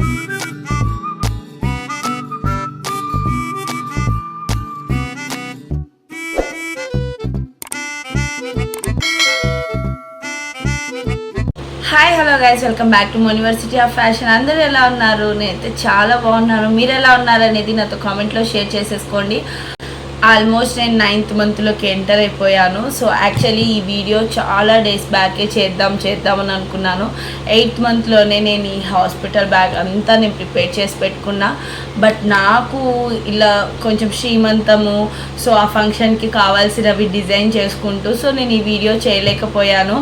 Hi hello guys, welcome back to university of fashion. అందరూ ఎలా ఉన్నారు? నేనైతే చాలా బాగున్నాను. మీరు ఎలా ఉన్నారు అనేది నాతో కామెంట్లో షేర్ చేసేసుకోండి. ఆల్మోస్ట్ నేను 9th మంత్లోకి ఎంటర్ అయిపోయాను. సో యాక్చువల్లీ ఈ వీడియో చాలా డేస్ బ్యాకే చేద్దామని అనుకున్నాను. 8th మంత్లోనే నేను ఈ హాస్పిటల్ బ్యాగ్ అంతా నేను ప్రిపేర్ చేసి పెట్టుకున్నా. బట్ నాకు ఇలా కొంచెం శ్రీమంతము, సో ఆ ఫంక్షన్కి కావాల్సినవి డిజైన్ చేసుకుంటూ సో నేను ఈ వీడియో చేయలేకపోయాను.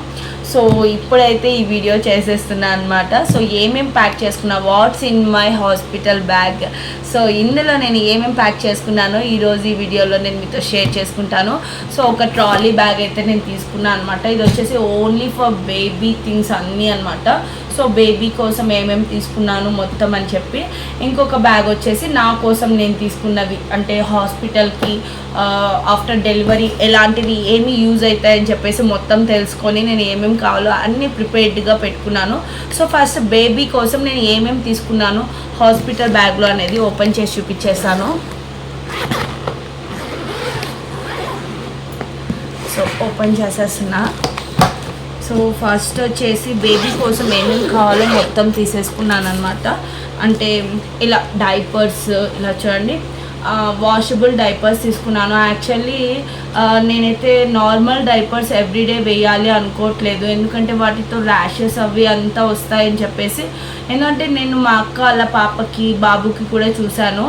సో ఇప్పుడైతే ఈ వీడియో చేసేస్తున్నా అనమాట. సో ఏమేమి ప్యాక్ చేసుకున్నా, what's in my hospital bag, so ఇందులో నేను ఏమేమి ప్యాక్ చేసుకున్నానో ఈరోజు ఈ వీడియోలో నేను మీతో షేర్ చేసుకుంటాను. సో ఒక ట్రాలీ బ్యాగ్ అయితే నేను తీసుకున్నాను అనమాట. ఇది వచ్చేసి ఓన్లీ ఫర్ బేబీ థింగ్స్ అన్నీ అనమాట. సో బేబీ కోసం ఏమేమి తీసుకున్నాను మొత్తం అని చెప్పి, ఇంకొక బ్యాగ్ వచ్చేసి నా కోసం నేను తీసుకున్నవి, అంటే హాస్పిటల్కి ఆఫ్టర్ డెలివరీ ఎలాంటివి ఏమి యూజ్ అవుతాయని చెప్పేసి మొత్తం తెలుసుకొని నేను ఏమేమి కావాలో అన్నీ ప్రిపేర్డ్గా పెట్టుకున్నాను. సో ఫస్ట్ బేబీ కోసం నేను ఏమేమి తీసుకున్నాను హాస్పిటల్ బ్యాగ్లో అనేది ఓపెన్ చేసి చూపించేస్తాను. సో ఓపెన్ చేసేస్తున్నా. సో ఫస్ట్ వచ్చేసి బేబీ కోసం ఏమేమి కావాలో మొత్తం తీసేసుకున్నాను అనమాట. అంటే ఇలా డైపర్స్, ఇలా చూడండి వాషబుల్ డైపర్స్ తీసుకున్నాను. యాక్చువల్లీ నేనైతే నార్మల్ డైపర్స్ ఎవ్రీడే వేయాలి అనుకోవట్లేదు, ఎందుకంటే వాటితో ర్యాషెస్ అవి అంతా వస్తాయని చెప్పేసి. ఎందుకంటే నేను మా అక్క వాళ్ళ పాపకి బాబుకి కూడా చూశాను.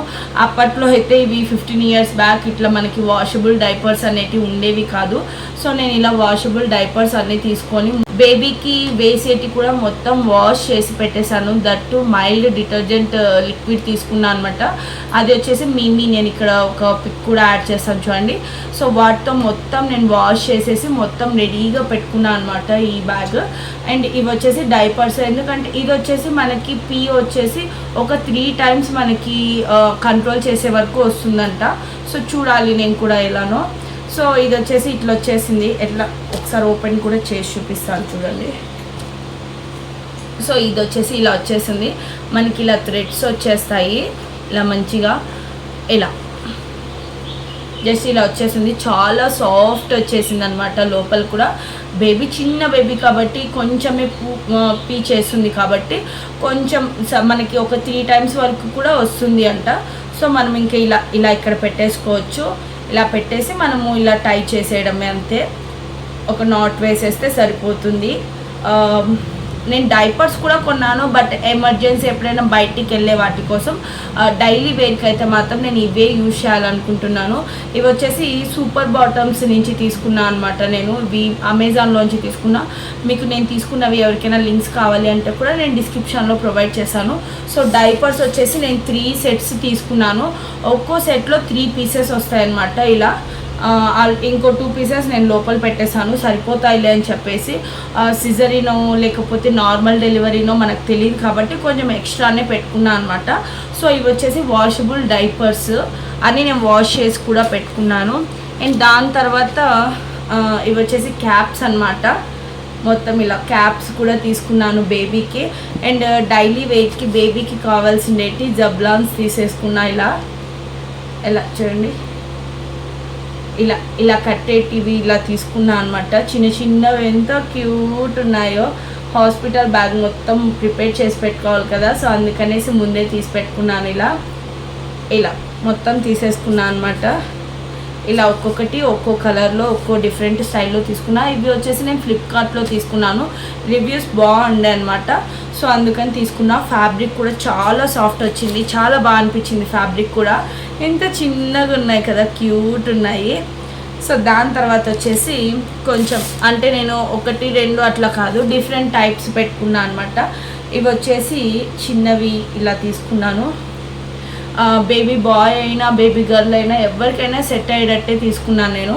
అప్పట్లో అయితే ఇవి 15 years బ్యాక్ ఇట్లా మనకి వాషబుల్ డైపర్స్ అనేటివి ఉండేవి కాదు. సో నేను ఇలా వాషబుల్ డైపర్స్ అన్నీ తీసుకొని బేబీకి వేసేటి కూడా మొత్తం వాష్ చేసి పెట్టేశాను. దట్టు మైల్డ్ డిటర్జెంట్ లిక్విడ్ తీసుకున్నాను అనమాట. అది వచ్చేసి నేను ఇక్కడ ఒక పిక్ కూడా యాడ్ చేస్తాను చూడండి. సో వాటితో మొత్తం నేను వాష్ చేసేసి మొత్తం రెడీగా పెట్టుకున్నాను అనమాట ఈ బ్యాగ్. అండ్ ఇవి వచ్చేసి డైపర్స్, ఎందుకంటే ఇది వచ్చేసి మనకి వచ్చేసి ఒక 3 times మనకి కంట్రోల్ చేసే వరకు వస్తుందంట. సో చూడాలి నేను కూడా ఎలానో. సో ఇది వచ్చేసి ఇట్లా వచ్చేసింది. ఎట్లా ఒకసారి ఓపెన్ కూడా చేసి చూపిస్తాను చూడండి. సో ఇది వచ్చేసి ఇలా వచ్చేసింది మనకి. ఇలా థ్రెడ్స్ వచ్చేస్తాయి ఇలా మంచిగా, ఇలా జస్ట్ ఇలా వచ్చేసింది. చాలా సాఫ్ట్ వచ్చేసింది అనమాట. లోపల కూడా బేబీ చిన్న బేబీ కాబట్టి కొంచెమే పీ చేస్తుంది కాబట్టి కొంచెం మనకి ఒక 3 times వరకు కూడా వస్తుంది అంట. సో మనం ఇంకా ఇలా ఇక్కడ పెట్టేసుకోవచ్చు. ఇలా పెట్టేసి మనము ఇలా టై చేసేయడమే, అంతే. ఒక నాట్ వేసేస్తే సరిపోతుంది. నేను డైపర్స్ కూడా కొన్నాను, బట్ ఎమర్జెన్సీ ఎప్పుడైనా బయటికి వెళ్ళే వాటి కోసం. డైలీ వేర్కి అయితే మాత్రం నేను ఇవే యూజ్ చేయాలనుకుంటున్నాను. ఇవి వచ్చేసి సూపర్ బాటమ్స్ నుంచి తీసుకున్నాను అనమాట. నేను ఇవి అమెజాన్లోంచి తీసుకున్నా. మీకు నేను తీసుకున్నవి ఎవరికైనా లింక్స్ కావాలి అంటే కూడా నేను డిస్క్రిప్షన్లో ప్రొవైడ్ చేశాను. సో డైపర్స్ వచ్చేసి నేను 3 sets తీసుకున్నాను. ఒక్కో సెట్లో 3 pieces వస్తాయన్నమాట. ఇలా ఇంకో 2 pieces నేను లోపల పెట్టేశాను, సరిపోతాయిలే అని చెప్పేసి. సిజరీనో లేకపోతే నార్మల్ డెలివరీనో మనకు తెలియదు కాబట్టి కొంచెం ఎక్స్ట్రానే పెట్టుకున్నాను అనమాట. సో ఇవి వచ్చేసి వాషబుల్ డైపర్స్ అని నేను వాష్ చేసి కూడా పెట్టుకున్నాను. అండ్ దాని తర్వాత ఇవి వచ్చేసి క్యాప్స్ అనమాట. మొత్తం ఇలా క్యాప్స్ కూడా తీసుకున్నాను బేబీకి. అండ్ డైలీ వెయిట్కి బేబీకి కావాల్సినవి జబ్లాన్స్ తీసేసుకున్నా. ఇలా చూడండి, ఇలా కట్టేటివి ఇలా తీసుకున్నా అనమాట. చిన్నవి ఎంత క్యూట్ ఉన్నాయో. హాస్పిటల్ బ్యాగ్ మొత్తం ప్రిపేర్ చేసి పెట్టుకోవాలి కదా, సో అందుకనేసి ముందే తీసి పెట్టుకున్నాను. ఇలా మొత్తం తీసేసుకున్నాను అనమాట. ఇలా ఒక్కొక్కటి ఒక్కో కలర్లో ఒక్కో డిఫరెంట్ స్టైల్లో తీసుకున్నా. ఇవి వచ్చేసి నేను ఫ్లిప్కార్ట్లో తీసుకున్నాను. రివ్యూస్ బాగుండే అనమాట. సో అందుకని తీసుకున్నా. ఫ్యాబ్రిక్ కూడా చాలా సాఫ్ట్ వచ్చింది, చాలా బాగా అనిపించింది ఫ్యాబ్రిక్ కూడా. ఎంత చిన్నగా ఉన్నాయి కదా, క్యూట్ ఉన్నాయి. సో దాని తర్వాత వచ్చేసి కొంచెం అంటే నేను 1, 2 అట్లా కాదు, డిఫరెంట్ టైప్స్ పెట్టుకున్నాను అనమాట. ఇవి వచ్చేసి చిన్నవి ఇలా తీసుకున్నాను. బేబీ బాయ్ అయినా బేబీ గర్ల్ అయినా ఎవరికైనా సెట్ అయ్యేటట్టే తీసుకున్నాను నేను.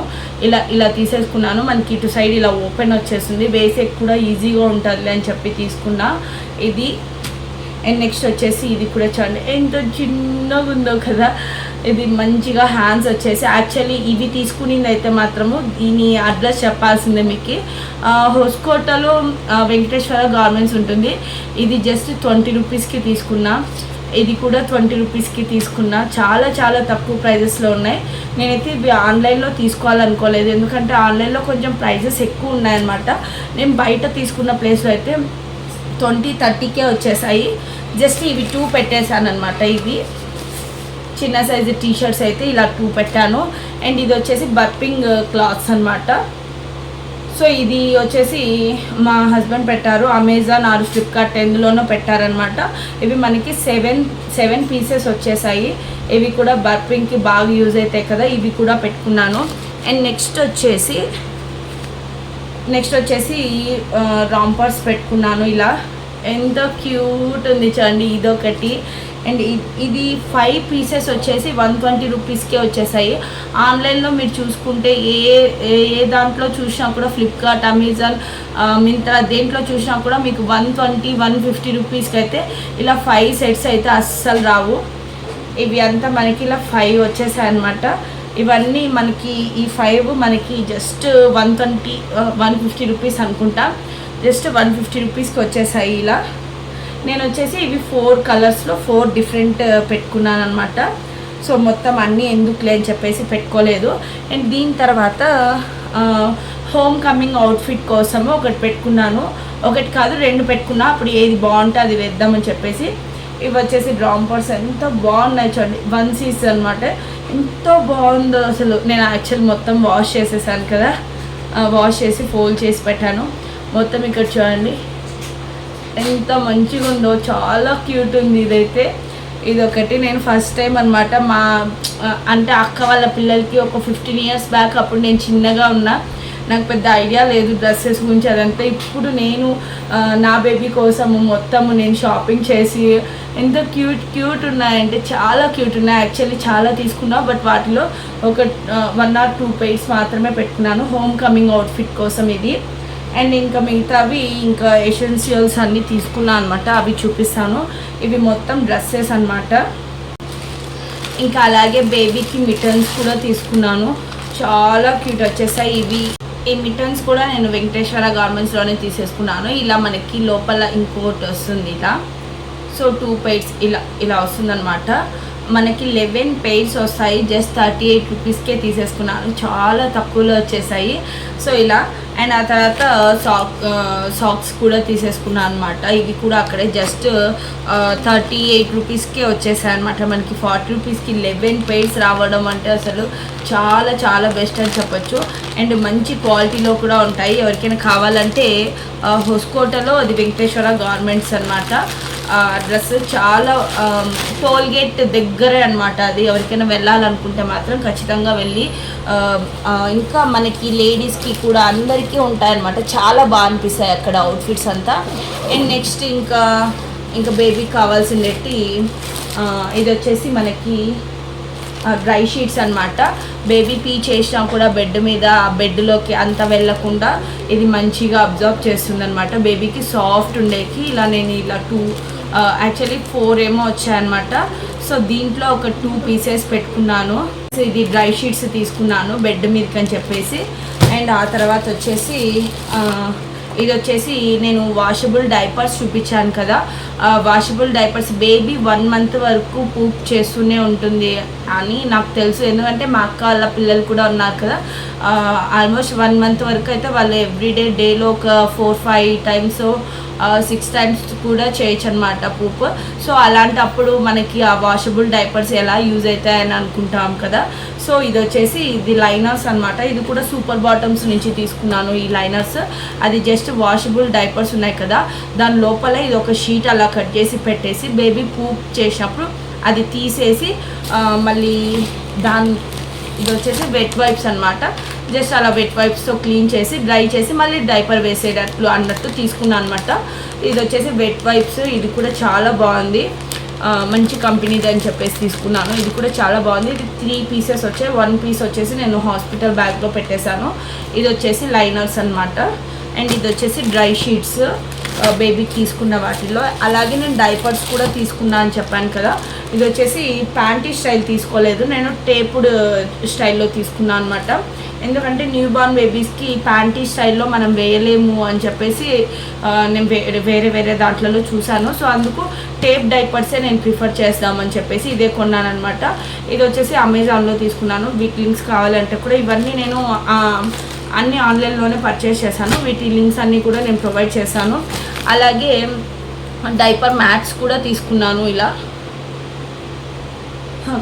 ఇలా తీసేసుకున్నాను. మనకి ఇటు సైడ్ ఇలా ఓపెన్ వచ్చేస్తుంది, వేసేకి కూడా ఈజీగా ఉంటుంది అని చెప్పి తీసుకున్నా ఇది. అండ్ నెక్స్ట్ వచ్చేసి ఇది కూడా చూడండి ఎంత చిన్నగా ఉందో కదా. ఇది మంచిగా హ్యాండ్స్ వచ్చేసి యాక్చువల్లీ ఇవి తీసుకునింది అయితే మాత్రము దీని అడ్రస్ చెప్పాల్సిందే మీకు. హోస్కోటలో వెంకటేశ్వర గార్మెంట్స్ ఉంటుంది. ఇది జస్ట్ 20 రూపీస్కి తీసుకున్నా. ఇది కూడా 20 రూపీస్కి తీసుకున్నా. చాలా చాలా తక్కువ ప్రైజెస్లో ఉన్నాయి. నేనైతే ఇవి ఆన్లైన్లో తీసుకోవాలనుకోలేదు, ఎందుకంటే ఆన్లైన్లో కొంచెం ప్రైజెస్ ఎక్కువ ఉన్నాయన్నమాట. నేను బయట తీసుకున్న ప్లేస్లో అయితే 20-30కే వచ్చేసాయి. జస్ట్ ఇవి 2 పెట్టేశాను అనమాట. ఇవి చిన్న సైజు టీషర్ట్స్ అయితే ఇలా 2 పెట్టాను. అండ్ ఇది వచ్చేసి బర్పింగ్ క్లాత్స్ అనమాట. సో ఇది వచ్చేసి మా హస్బెండ్ పెట్టారు, అమెజాన్ ఆర్ ఫ్లిప్కార్ట్ ఎందులోనో పెట్టారనమాట. ఇవి మనకి 7 పీసెస్ వచ్చేసాయి. ఇవి కూడా బర్పింగ్కి బాగా యూజ్ అవుతాయి కదా, ఇవి కూడా పెట్టుకున్నాను. అండ్ నెక్స్ట్ వచ్చేసి రాంపర్స్ పెట్టుకున్నాను. ఇలా ఎంత క్యూట్ ఉంది చూడండి, ఇదొకటి. అండ్ ఇది 5 పీసెస్ వచ్చేసి 120 రూపీస్కే వచ్చేసాయి. ఆన్లైన్లో మీరు చూసుకుంటే ఏ దాంట్లో చూసినా కూడా, ఫ్లిప్కార్ట్, అమెజాన్, మింత్రా దేంట్లో చూసినా కూడా మీకు 120-150 రూపీస్కి అయితే ఇలా 5 సెట్స్ అయితే అస్సలు రావు. ఇవి అంతా మనకి ఇలా 5 వచ్చేసాయి అన్నమాట. ఇవన్నీ మనకి ఈ 5 మనకి జస్ట్ 150 రూపీస్ అనుకుంటా. జస్ట్ 150 రూపీస్కి వచ్చేసాయి ఇలా. నేను వచ్చేసి ఇవి 4 కలర్స్లో 4 డిఫరెంట్ పెట్టుకున్నాను అనమాట. సో మొత్తం అన్నీ ఎందుకులే అని చెప్పేసి పెట్టుకోలేదు. అండ్ దీని తర్వాత హోమ్ కమింగ్ అవుట్ఫిట్ కోసము ఒకటి పెట్టుకున్నాను. ఒకటి కాదు 2 పెట్టుకున్నా. అప్పుడు ఏది బాగుంటే అది వేద్దామని చెప్పేసి. ఇవి వచ్చేసి డ్రాంపర్స్ ఎంత బాగున్నాయి చూడండి, 1 సీస్ అనమాట. ఎంత బాగుందో అసలు. నేను యాక్చువల్ మొత్తం వాష్ చేసేసాను కదా, వాష్ చేసి ఫోల్డ్ చేసి పెట్టాను. మొత్తం ఇక్కడ చూడండి ఎంత మంచిగా ఉందో, చాలా క్యూట్ ఉంది ఇదైతే. ఇదొకటి నేను ఫస్ట్ టైం అనమాట అంటే అక్క వాళ్ళ పిల్లలకి ఒక 15 ఇయర్స్ బ్యాక్, అప్పుడు నేను చిన్నగా ఉన్నా, నాకు పెద్ద ఐడియా లేదు డ్రెస్సెస్ గురించి అదంతా. ఇప్పుడు నేను నా బేబీ కోసము మొత్తము నేను షాపింగ్ చేసి ఎంత క్యూట్ ఉన్నాయంటే చాలా క్యూట్ ఉన్నాయి. యాక్చువల్లీ చాలా తీసుకున్నా, బట్ వాటిలో ఒక 1 or 2 పెయిర్స్ మాత్రమే పెట్టుకున్నాను హోమ్ కమింగ్ అవుట్ఫిట్ కోసం ఇది. అండ్ ఇంకా మిగతావి ఇంకా ఎసెన్షియల్స్ అన్నీ తీసుకున్నాను అనమాట, అవి చూపిస్తాను. ఇవి మొత్తం డ్రెస్సెస్ అనమాట. ఇంకా అలాగే బేబీకి మిటన్స్ కూడా తీసుకున్నాను, చాలా క్యూట్ వచ్చేసాయి ఇవి. ఈ మిటన్స్ కూడా నేను వెంకటేశ్వర గార్మెంట్స్లోనే తీసేసుకున్నాను. ఇలా మనకి లోపల ఇంకోటి వస్తుంది ఇలా. సో 2 పెయిర్స్ ఇలా వస్తుందన్నమాట. మనకి 11 పెయిర్స్ వస్తాయి. జస్ట్ 38 రూపీస్కే తీసేసుకున్నాను, చాలా తక్కువలో వచ్చేసాయి. సో ఇలా. అండ్ ఆ తర్వాత సాక్స్ కూడా తీసేసుకున్నాను అనమాట. ఇవి కూడా అక్కడే జస్ట్ 38 రూపీస్కే వచ్చేసాయి అనమాట. మనకి 40 రూపీస్కి 11 పెయిర్స్ రావడం అంటే అసలు చాలా చాలా బెస్ట్ అని చెప్పొచ్చు. అండ్ మంచి క్వాలిటీలో కూడా ఉంటాయి. ఎవరికైనా కావాలంటే హోస్కోటలో అది వెంకటేశ్వర గార్మెంట్స్ అనమాట. అడ్రస్ చాలా టోల్గేట్ దగ్గరే అనమాట. అది ఎవరికైనా వెళ్ళాలనుకుంటే మాత్రం ఖచ్చితంగా వెళ్ళి, ఇంకా మనకి లేడీస్కి కూడా అందరికీ ఉంటాయన్నమాట. చాలా బాగా అనిపిస్తాయి అక్కడ అవుట్ఫిట్స్ అంతా. అండ్ నెక్స్ట్ ఇంకా బేబీకి కావాల్సిందేటి ఇది వచ్చేసి మనకి డ్రై షీట్స్ అనమాట. బేబీ పీ చేసినా కూడా బెడ్ మీద, ఆ బెడ్లోకి అంత వెళ్ళకుండా ఇది మంచిగా అబ్జర్వ్ చేస్తుంది అనమాట. బేబీకి సాఫ్ట్ ఉండేకి ఇలా నేను ఇలా 2 యాక్చువల్లీ 4 ఏమో వచ్చాయన్నమాట. సో దీంట్లో ఒక 2 పీసెస్ పెట్టుకున్నాను. సో ఇది డ్రై షీట్స్ తీసుకున్నాను బెడ్ మీదకి అని చెప్పేసి. అండ్ ఆ తర్వాత వచ్చేసి ఇది వచ్చేసి నేను వాషబుల్ డైపర్స్ చూపించాను కదా, వాషబుల్ డైపర్స్ బేబీ 1 మంత్ వరకు పూప్ చేస్తూనే ఉంటుంది అని నాకు తెలుసు. ఎందుకంటే మా అక్క వాళ్ళ పిల్లలు కూడా ఉన్నారు కదా, ఆల్మోస్ట్ 1 మంత్ వరకు అయితే వాళ్ళు ఎవ్రీడే డేలో ఒక 4-5 టైమ్స్ 6 టైమ్స్ కూడా చేయొచ్చు అనమాట పూప్. సో అలాంటప్పుడు మనకి ఆ వాషబుల్ డైపర్స్ ఎలా యూజ్ అవుతాయని అనుకుంటాం కదా. సో ఇది వచ్చేసి ఇది లైనర్స్ అనమాట. ఇది కూడా సూపర్ బాటమ్స్ నుంచి తీసుకున్నాను ఈ లైనర్స్. అది జస్ట్ వాషబుల్ డైపర్స్ ఉన్నాయి కదా, దాని లోపల ఇది ఒక షీట్ అలా కట్ చేసి పెట్టేసి బేబీ పూప్ చేసినప్పుడు అది తీసేసి మళ్ళీ ఇది వచ్చేసి వెట్ వైప్స్ అనమాట. జస్ట్ అలా వెట్ వైప్స్తో క్లీన్ చేసి డ్రై చేసి మళ్ళీ డైపర్ వేసేటట్లు అన్నట్టు తీసుకున్నాను అనమాట. ఇది వచ్చేసి వెట్ వైప్స్. ఇది కూడా చాలా బాగుంది, మంచి కంపెనీది అని చెప్పేసి తీసుకున్నాను. ఇది కూడా చాలా బాగుంది. ఇది 3 పీసెస్ వచ్చాయి. 1 పీస్ వచ్చేసి నేను హాస్పిటల్ బ్యాగ్లో పెట్టేశాను. ఇది వచ్చేసి లైనర్స్ అనమాట. అండ్ ఇది వచ్చేసి డ్రై షీట్స్. బేబీకి తీసుకున్న వాటిల్లో. అలాగే నేను డైపర్స్ కూడా తీసుకున్నా అని చెప్పాను కదా, ఇది వచ్చేసి ప్యాంటీ స్టైల్ తీసుకోలేదు, నేను టేపుడ్ స్టైల్లో తీసుకున్నాను అనమాట. ఎందుకంటే న్యూ బార్న్ బేబీస్కి ప్యాంటీ స్టైల్లో మనం వేయలేము అని చెప్పేసి నేను వేరే వేరే దాంట్లలో చూశాను. సో అందుకు టేప్ డైపర్సే నేను ప్రిఫర్ చేద్దామని చెప్పేసి ఇదే కొన్నాను అనమాట. ఇది వచ్చేసి అమెజాన్లో తీసుకున్నాను. వీటి లింక్స్ కావాలంటే కూడా ఇవన్నీ నేను అన్నీ ఆన్లైన్లోనే పర్చేస్ చేశాను. వీటి లింక్స్ అన్నీ కూడా నేను ప్రొవైడ్ చేశాను. అలాగే డైపర్ మ్యాట్స్ కూడా తీసుకున్నాను. ఇలా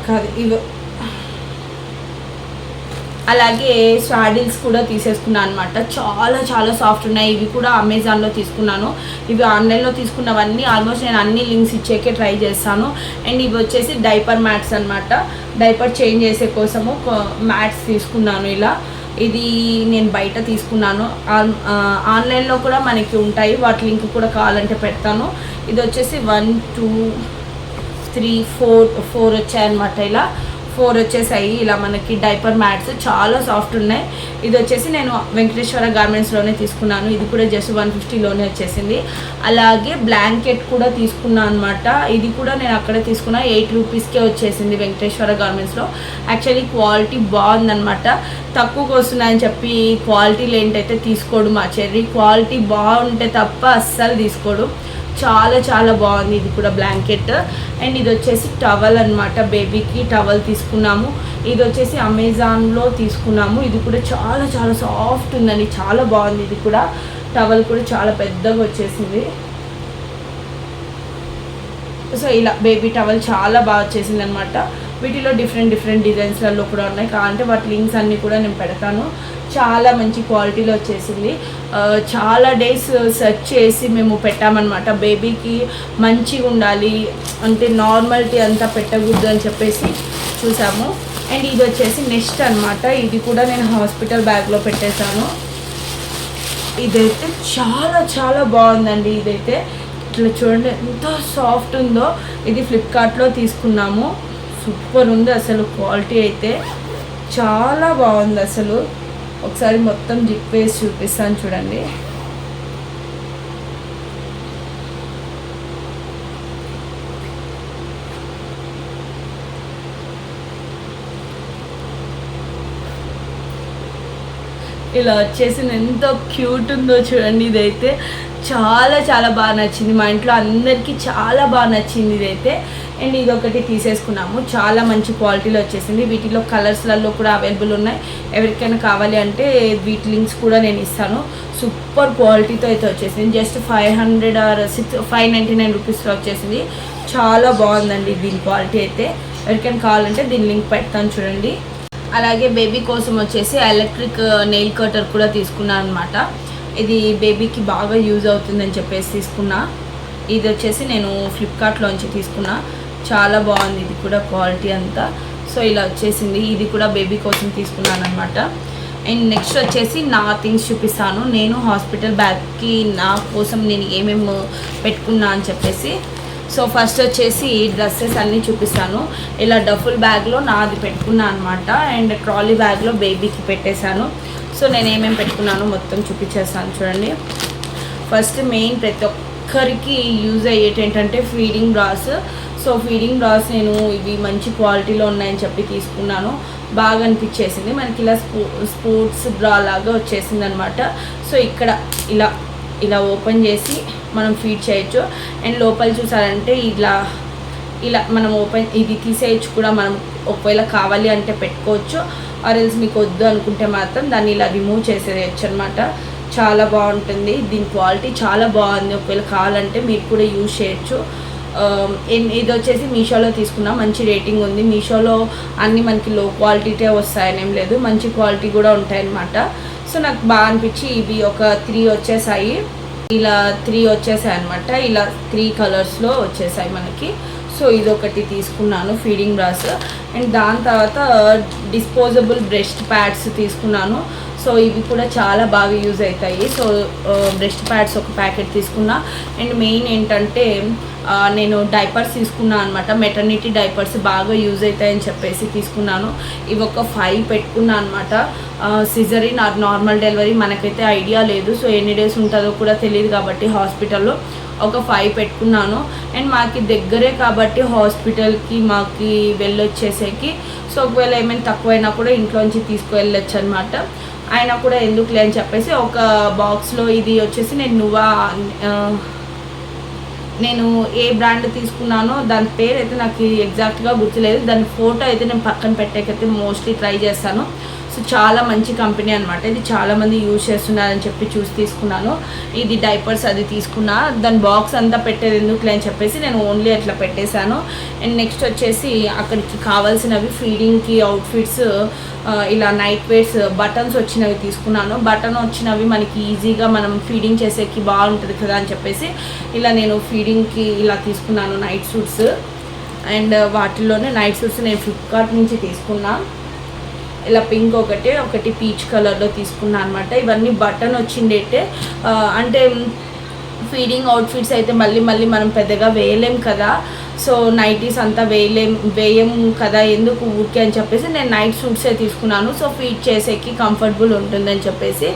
కాదు ఇవి, అలాగే స్వాడిల్స్ కూడా తీసేసుకున్నాను అనమాట. చాలా చాలా సాఫ్ట్ ఉన్నాయి. ఇవి కూడా అమెజాన్లో తీసుకున్నాను. ఇవి ఆన్లైన్లో తీసుకున్నవన్నీ ఆల్మోస్ట్ నేను అన్ని లింక్స్ ఇచ్చేకే ట్రై చేస్తాను. అండ్ ఇవి వచ్చేసి డైపర్ మ్యాట్స్ అనమాట. డైపర్ చేంజ్ చేసే కోసము మ్యాట్స్ తీసుకున్నాను. ఇలా ఇది నేను బయట తీసుకున్నాను. ఆన్లైన్లో కూడా మనకి ఉంటాయి, వాటి లింక్ కూడా కావాలంటే పెడతాను. ఇది వచ్చేసి 1 2 3 4 వచ్చాయన్నమాట. ఇలా 4 వచ్చేసాయి. ఇలా మనకి డైపర్ మ్యాట్స్ చాలా సాఫ్ట్ ఉన్నాయి. ఇది వచ్చేసి నేను వెంకటేశ్వర గార్మెంట్స్లోనే తీసుకున్నాను. ఇది కూడా జస్ట్ 150లోనే వచ్చేసింది. అలాగే బ్లాంకెట్ కూడా తీసుకున్నాను అనమాట. ఇది కూడా నేను అక్కడే తీసుకున్నా, 8 రూపీస్కే వచ్చేసింది వెంకటేశ్వర గార్మెంట్స్లో. యాక్చువల్లీ క్వాలిటీ బాగుందనమాట. తక్కువకి వస్తున్నాయని చెప్పి క్వాలిటీలు ఏంటైతే తీసుకోడు మా చెర్రీ. క్వాలిటీ బాగుంటే తప్ప అస్సలు తీసుకోడు. చాలా చాలా బాగుంది. ఇది కూడా బ్లాంకెట్. అండ్ ఇది వచ్చేసి టవల్ అనమాట. బేబీకి టవల్ తీసుకున్నాము. ఇది వచ్చేసి అమెజాన్లో తీసుకున్నాము. ఇది కూడా చాలా చాలా సాఫ్ట్ ఉందండి, చాలా బాగుంది. ఇది కూడా టవల్ కూడా చాలా పెద్దగా వచ్చేసింది. సో ఇలా బేబీ టవల్ చాలా బాగా వచ్చేసింది అనమాట. వీటిలో డిఫరెంట్ డిజైన్స్లలో కూడా ఉన్నాయి, కావాలంటే వాటి లింక్స్ అన్నీ కూడా నేను పెడతాను. చాలా మంచి క్వాలిటీలో వచ్చేసింది. చాలా డేస్ సెర్చ్ చేసి మేము పెట్టామన్నమాట. బేబీకి మంచిగా ఉండాలి అంటే నార్మాలిటీ అంతా పెట్టకూడదు అని చెప్పేసి చూసాము. అండ్ ఇది వచ్చేసి నెక్స్ట్ అనమాట. ఇది కూడా నేను హాస్పిటల్ బ్యాగ్లో పెట్టేశాను. ఇదైతే చాలా చాలా బాగుందండి. ఇదైతే ఇట్లా చూడండి ఎంత సాఫ్ట్ ఉందో. ఇది ఫ్లిప్కార్ట్లో తీసుకున్నాము. సూపర్ ఉంది అసలు, క్వాలిటీ అయితే చాలా బాగుంది అసలు. ఒకసారి మొత్తం జిప్ వేసి చూపిస్తాను చూడండి. ఇలా వచ్చేసి ఎంత క్యూట్ ఉందో చూడండి. ఇదైతే చాలా చాలా బాగా నచ్చింది. మా ఇంట్లో అందరికీ చాలా బాగా నచ్చింది ఇదైతే. అండ్ ఇది ఒకటి తీసేసుకున్నాము. చాలా మంచి క్వాలిటీలో వచ్చేసింది. వీటిలో కలర్స్లలో కూడా అవైలబుల్ ఉన్నాయి. ఎవరికైనా కావాలి అంటే వీటి లింక్స్ కూడా నేను ఇస్తాను. సూపర్ క్వాలిటీతో అయితే వచ్చేసింది. జస్ట్ 500 or 599 రూపీస్లో వచ్చేసింది. చాలా బాగుందండి దీని క్వాలిటీ అయితే. ఎవరికైనా కావాలంటే దీని లింక్ పెడతాను చూడండి. అలాగే బేబీ కోసం వచ్చేసి ఎలక్ట్రిక్ నెయిల్ కటర్ కూడా తీసుకున్నాను అనమాట. ఇది బేబీకి బాగా యూజ్ అవుతుందని చెప్పేసి తీసుకున్నా. ఇది వచ్చేసి నేను ఫ్లిప్కార్ట్లోంచి తీసుకున్నా. చాలా బాగుంది ఇది కూడా క్వాలిటీ అంతా. సో ఇలా వచ్చేసింది. ఇది కూడా బేబీ కోసం తీసుకున్నాను అనమాట. అండ్ నెక్స్ట్ వచ్చేసి నా థింగ్స్ చూపిస్తాను. నేను హాస్పిటల్ బ్యాగ్కి నా కోసం నేను ఏమేమి పెట్టుకున్నా అని చెప్పేసి. సో ఫస్ట్ వచ్చేసి డ్రెస్సెస్ అన్నీ చూపిస్తాను. ఇలా డఫుల్ బ్యాగ్లో నాది పెట్టుకున్నాను అనమాట. అండ్ ట్రాలీ బ్యాగ్లో బేబీకి పెట్టేశాను. సో నేను ఏమేమి పెట్టుకున్నానో మొత్తం చూపించేస్తాను చూడండి. ఫస్ట్ మెయిన్ ప్రతి ఒక్కరికి యూజ్ అయ్యేటి ఏంటంటే feeding brass. So feeding brass నేను ఇవి మంచి క్వాలిటీలో ఉన్నాయని చెప్పి తీసుకున్నాను. బాగా అనిపించేసింది. మనకి ఇలా స్పోర్ట్స్ బ్రా లాగా వచ్చేసింది అనమాట. సో ఇక్కడ ఇలా ఇలా ఓపెన్ చేసి మనం ఫీడ్ చేయొచ్చు. అండ్ లోపల చూసారంటే ఇలా మనం ఓపెన్ ఇది తీసేయచ్చు కూడా. మనం ఒకవేళ కావాలి అంటే పెట్టుకోవచ్చు, ఆర్ఎల్స్ మీకు వద్దు అనుకుంటే మాత్రం దాన్ని ఇలా రిమూవ్ చేసేయచ్చు అనమాట. చాలా బాగుంటుంది. దీని క్వాలిటీ చాలా బాగుంది. ఒకవేళ కావాలంటే మీరు కూడా యూజ్ చేయొచ్చు. ఇది వచ్చేసి మీషోలో తీసుకున్నా. మంచి రేటింగ్ ఉంది. మీషోలో అన్నీ మనకి లో క్వాలిటీటే వస్తాయని ఏం లేదు, మంచి క్వాలిటీ కూడా ఉంటాయన్నమాట. సో నాకు బాగా అనిపించి ఇవి ఒక 3 వచ్చేసాయి. ఇలా 3 వచ్చేసాయి అనమాట. ఇలా 3 కలర్స్లో వచ్చేసాయి మనకి. సో ఇదొకటి తీసుకున్నాను ఫీడింగ్ బ్రాస్. అండ్ దాని తర్వాత డిస్పోజబుల్ బ్రెస్ట్ ప్యాడ్స్ తీసుకున్నాను. సో ఇవి కూడా చాలా బాగా యూజ్ అవుతాయి. సో బ్రెస్ట్ ప్యాడ్స్ ఒక ప్యాకెట్ తీసుకున్నా. అండ్ మెయిన్ ఏంటంటే నేను డైపర్స్ తీసుకున్నాను అనమాట. మెటర్నిటీ డైపర్స్ బాగా యూజ్ అవుతాయని చెప్పేసి తీసుకున్నాను. ఇవి ఒక 5 పెట్టుకున్నాను అనమాట. సిజరీన్ ఆర్ నార్మల్ డెలివరీ మనకైతే ఐడియా లేదు. సో ఎన్ని డేస్ ఉంటుందో కూడా తెలియదు కాబట్టి హాస్పిటల్లో ఒక 5 పెట్టుకున్నాను. అండ్ మాకు దగ్గరే కాబట్టి హాస్పిటల్కి మాకు వెళ్ళొచ్చేసేకి సో ఒకవేళ ఏమైనా తక్కువైనా కూడా ఇంట్లోంచి తీసుకువెళ్ళొచ్చు అనమాట. అయినా కూడా ఎందుకులే అని చెప్పేసి ఒక బాక్స్లో ఇది వచ్చేసి నేను ఏ బ్రాండ్ తీసుకున్నానో దాని పేరు అయితే నాకు ఎగ్జాక్ట్గా గుర్తులేదు. దాని ఫోటో అయితే నేను పక్కన పెట్టేకైతే మోస్ట్లీ ట్రై చేస్తాను. సో చాలా మంచి కంపెనీ అనమాట. ఇది చాలామంది యూజ్ చేస్తున్నారని చెప్పి చూసి తీసుకున్నాను. ఇది డైపర్స్ అది తీసుకున్నా. దాని బాక్స్ అంతా పెట్టేది ఎందుకులే అని చెప్పేసి నేను ఓన్లీ అట్లా పెట్టేశాను. అండ్ నెక్స్ట్ వచ్చేసి అక్కడికి కావాల్సినవి ఫీడింగ్కి అవుట్ఫిట్స్, ఇలా నైట్ వేర్స్, బటన్స్ వచ్చినవి తీసుకున్నాను. బటన్ వచ్చినవి మనకి ఈజీగా మనం ఫీడింగ్ చేసేకి బాగుంటుంది కదా అని చెప్పేసి ఇలా నేను ఫీడింగ్కి ఇలా తీసుకున్నాను నైట్ సూట్స్. అండ్ వాటిల్లోనే నైట్ సూట్స్ నేను ఫ్లిప్కార్ట్ నుంచి తీసుకున్నా. ఇలా పింక్ ఒకటి పీచ్ కలర్లో తీసుకున్నాను అనమాట. ఇవన్నీ బటన్ వచ్చిండేటే అంటే ఫీడింగ్ అవుట్ఫిట్స్ అయితే మళ్ళీ మనం పెద్దగా వేయలేం కదా. సో నైటీస్ అంతా వేయం కదా ఎందుకు ఊరికే అని చెప్పేసి నేను నైట్ సూట్సే తీసుకున్నాను. సో ఫీడ్ చేసేకి కంఫర్టబుల్ ఉంటుందని చెప్పేసి.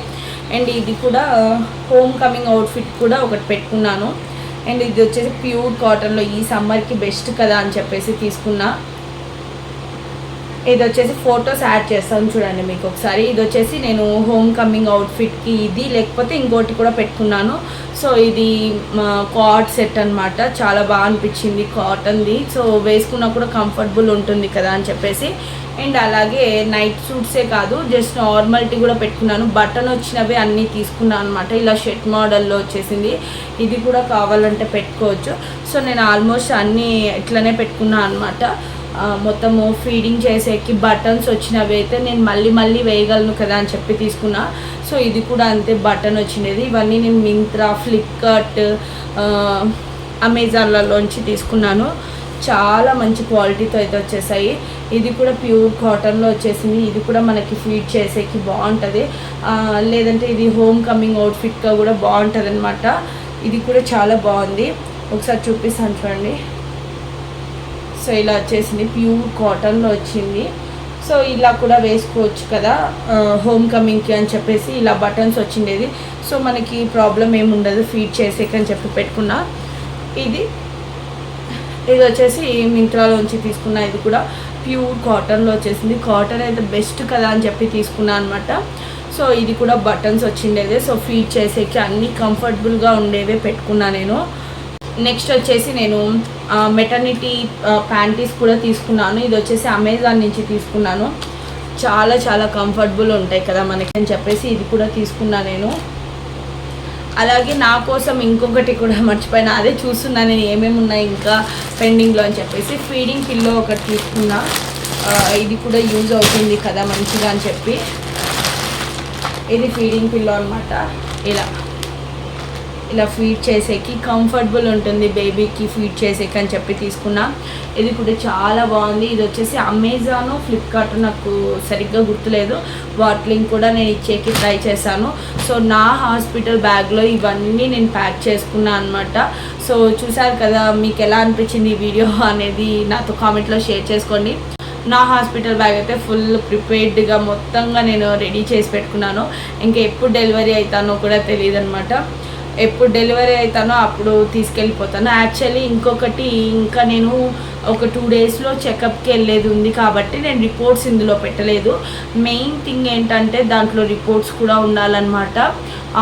అండ్ ఇది కూడా హోమ్ కమింగ్ అవుట్ఫిట్ కూడా ఒకటి పెట్టుకున్నాను. అండ్ ఇది వచ్చేసి ప్యూర్ కాటన్లో ఈ సమ్మర్కి బెస్ట్ కదా అని చెప్పేసి తీసుకున్నా. ఇది వచ్చేసి ఫొటోస్ యాడ్ చేస్తాను చూడండి మీకు ఒకసారి. ఇది వచ్చేసి నేను హోమ్ కమింగ్ అవుట్ఫిట్కి ఇది, లేకపోతే ఇంకోటి కూడా పెట్టుకున్నాను. సో ఇది కార్డ్ సెట్ అనమాట. చాలా బాగా అనిపించింది కాటన్ది. సో వేసుకున్నా కూడా కంఫర్టబుల్ ఉంటుంది కదా అని చెప్పేసి. అండ్ అలాగే నైట్ సూట్సే కాదు జస్ట్ నార్మల్టీ కూడా పెట్టుకున్నాను. బటన్ వచ్చినవి అన్నీ తీసుకున్నాను అనమాట. ఇలా షర్ట్ మోడల్లో వచ్చేసింది. ఇది కూడా కావాలంటే పెట్టుకోవచ్చు. సో నేను ఆల్మోస్ట్ అన్నీ ఇట్లనే పెట్టుకున్నాను అనమాట. మొత్తము ఫీడింగ్ చేసేకి బటన్స్ వచ్చినవి అయితే నేను మళ్ళీ వేయగలను కదా అని చెప్పి తీసుకున్నా. సో ఇది కూడా అంతే బటన్ వచ్చినది. ఇవన్నీ నేను మింత్రా, ఫ్లిప్కార్ట్, అమెజాన్లలోంచి తీసుకున్నాను. చాలా మంచి క్వాలిటీతో అయితే వచ్చేసాయి. ఇది కూడా ప్యూర్ కాటన్లో వచ్చేసింది. ఇది కూడా మనకి ఫీడ్ చేసేకి బాగుంటుంది. లేదంటే ఇది హోమ్ కమింగ్ అవుట్ఫిట్గా కూడా బాగుంటుంది అనమాట. ఇది కూడా చాలా బాగుంది. ఒకసారి చూపిస్తాను చూడండి. సో ఇలా వచ్చేసింది, ప్యూర్ కాటన్లో వచ్చింది. సో ఇలా కూడా వేసుకోవచ్చు కదా హోమ్ కమింగ్కి అని చెప్పేసి. ఇలా బటన్స్ వచ్చిండేది. సో మనకి ప్రాబ్లం ఏముండదు ఫీడ్ చేసేకని చెప్పి పెట్టుకున్నా. ఇది వచ్చేసి మింత్రాలోంచి తీసుకున్నా. ఇది కూడా ప్యూర్ కాటన్లో వచ్చేసింది. కాటన్ అయితే బెస్ట్ కదా అని చెప్పి తీసుకున్నా అనమాట. సో ఇది కూడా బటన్స్ వచ్చిండేదే. సో ఫీడ్ చేసేకి అన్నీ కంఫర్టబుల్గా ఉండేవే పెట్టుకున్నా నేను. నెక్స్ట్ వచ్చేసి నేను మెటర్నిటీ ప్యాంటీస్ కూడా తీసుకున్నాను. ఇది వచ్చేసి అమెజాన్ నుంచి తీసుకున్నాను. చాలా కంఫర్టబుల్ ఉంటాయి కదా మనకి అని చెప్పేసి ఇది కూడా తీసుకున్నా నేను. అలాగే నా కోసం ఇంకొకటి కూడా మర్చిపోయినా, అదే చూస్తున్నా నేను ఏమేమి ఉన్నాయి ఇంకా పెండింగ్లో అని చెప్పేసి. ఫీడింగ్ పిల్లో ఒకటి తీసుకున్నా. ఇది కూడా యూజ్ అవుతుంది కదా మంచిగా అని చెప్పి. ఇది ఫీడింగ్ పిల్లో అనమాట. ఇలా ఫీడ్ చేసేకి కంఫర్టబుల్ ఉంటుంది బేబీకి ఫీడ్ చేసేకి అని చెప్పి తీసుకున్నా. ఇది కూడా చాలా బాగుంది. ఇది వచ్చేసి అమెజాను, ఫ్లిప్కార్ట్ నాకు సరిగ్గా గుర్తులేదు. వాటి లింక్ కూడా నేను ఇచ్చేకి ట్రై చేశాను. సో నా హాస్పిటల్ బ్యాగ్లో ఇవన్నీ నేను ప్యాక్ చేసుకున్నాను అనమాట. సో చూసారు కదా, మీకు ఎలా అనిపించింది ఈ వీడియో అనేది నాతో కామెంట్లో షేర్ చేసుకోండి. నా హాస్పిటల్ బ్యాగ్ అయితే ఫుల్ ప్రిపేర్డ్గా మొత్తంగా నేను రెడీ చేసి పెట్టుకున్నాను. ఇంకా ఎప్పుడు డెలివరీ అవుతానో కూడా తెలియదు అనమాట. ఎప్పుడు డెలివరీ అవుతానో అప్పుడు తీసుకెళ్ళిపోతాను. యాక్చువల్లీ ఇంకొకటి, ఇంకా నేను ఒక 2 డేస్లో చెకప్కి వెళ్ళేది ఉంది కాబట్టి నేను రిపోర్ట్స్ ఇందులో పెట్టలేదు. మెయిన్ థింగ్ ఏంటంటే దాంట్లో రిపోర్ట్స్ కూడా ఉండాలన్నమాట.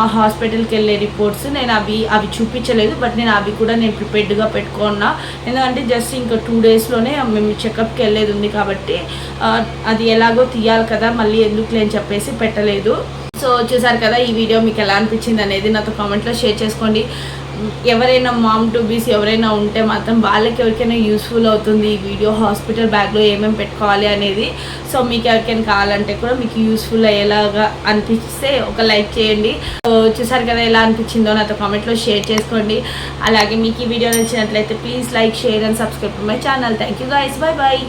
ఆ హాస్పిటల్కి వెళ్ళే రిపోర్ట్స్ నేను అవి చూపించలేదు. బట్ నేను అవి కూడా నేను ప్రిపేర్డ్గా పెట్టుకున్నా. ఎందుకంటే జస్ట్ ఇంకా 2 డేస్లోనే మేము చెకప్కి వెళ్ళేది ఉంది కాబట్టి అది ఎలాగో తీయాలి కదా, మళ్ళీ ఎందుకులే అని చెప్పేసి పెట్టలేదు. సో చూసారు కదా, ఈ వీడియో మీకు ఎలా అనిపించింది అనేది నాతో కామెంట్లో షేర్ చేసుకోండి. ఎవరైనా మామ్ టు బీస్ ఎవరైనా ఉంటే మాత్రం వాళ్ళకి ఎవరికైనా యూస్ఫుల్ అవుతుంది ఈ వీడియో. హాస్పిటల్ బ్యాగ్లో ఏమేమి పెట్టుకోవాలి అనేది. సో మీకు ఎవరికైనా కావాలంటే కూడా మీకు యూస్ఫుల్ అయ్యేలాగా అనిపిస్తే ఒక లైక్ చేయండి. సో చూసారు కదా, ఎలా అనిపించిందో నాతో కామెంట్లో షేర్ చేసుకోండి. అలాగే మీకు ఈ వీడియో నచ్చినట్లయితే please like, share and subscribe to my channel. Thank you guys, bye bye.